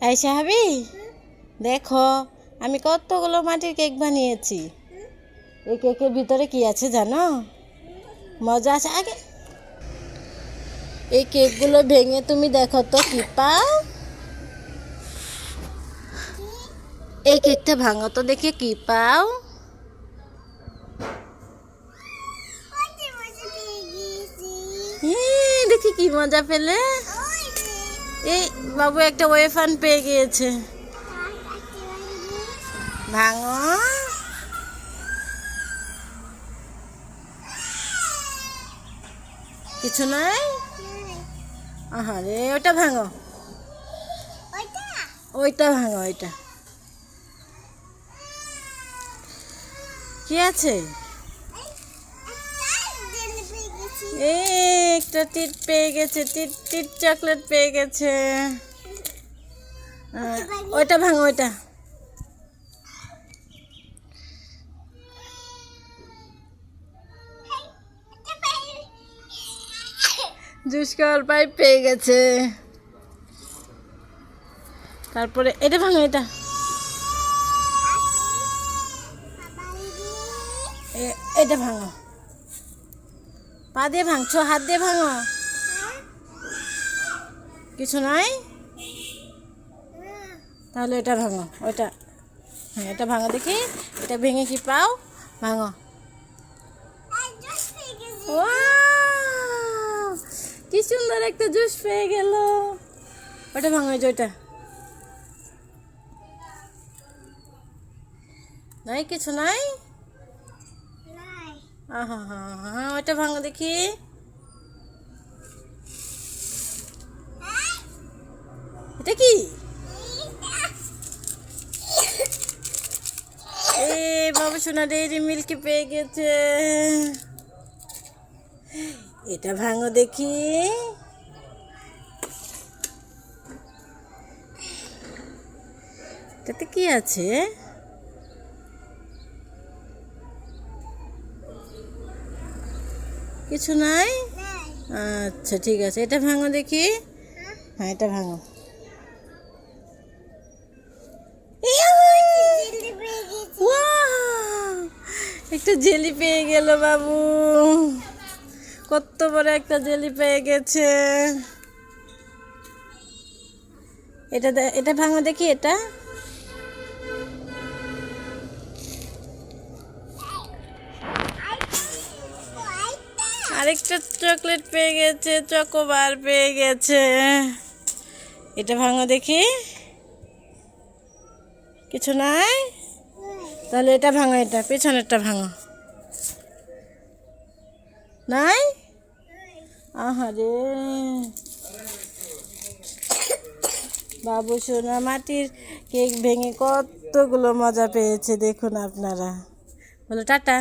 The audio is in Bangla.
এই সাহাবি, দেখো আমি কতগুলো মাটির কেক বানিয়েছি। এই কেকের ভিতরে কি আছে জানো? মজা আছে। আগে এই কেকগুলো ভেঙে তুমি দেখো তো কি পাও। এই কেকটা ভাঙো তো দেখে কি পাও। দেখি কি মজা পেলে। এই বাবু একটা ওয়েফার পেয়ে গিয়েছে। ভাঙো। কিছু নাই। আহারে, ওটা ভাঙো। ওইটা ভাঙো। ওইটা কি আছে? একটা টিট পেয়ে গেছে। টিট টিট চকলেট পেয়ে গেছে। ওইটা ভাঙো। ওইটা জুস খাওয়ার পাইপ পেয়ে গেছে। তারপরে এটা ভাঙো। এটা ভাঙো। পা দিয়ে ভাঙছো, হাত দিয়ে ভাঙো। কিছু নাই। তাহলে এটা ভাঙো। ওইটা, হ্যাঁ এটা ভাঙো দেখি। এটা ভেঙে কি পাও? ভাঙো। কি সুন্দর একটা জুস পেয়ে গেল। ওটা ভাঙো। ওইটা নাই। কিছু নাই। আহা হা হা, ওইটা ভাঙো দেখি। এটা কি? বাবু সোনা ডেইরি মিল্ক পেয়ে গেছে। এটা ভাঙো দেখি। এটাতে কি আছে? কিছু নাই। আচ্ছা ঠিক আছে, এটা ভাঙো দেখি। হ্যাঁ এটা ভাঙো। একটা জেলি পেয়ে গেল বাবু। কত বড় একটা জেলি পেয়ে গেছে। এটা ভাঙো দেখি। এটা আরেকটা চকলেট পেয়ে গেছে। চকোবার পেয়ে গেছে। এটা ভাঙো দেখি। কিছু নাই। তাহলে এটা ভাঙো। এটা পেছনেরটা ভাঙো। নাই। আহারে, বাবু সোনা মাটির কেক ভেঙে কতগুলো মজা পেয়েছে। দেখুন আপনারা। বলো টাটা।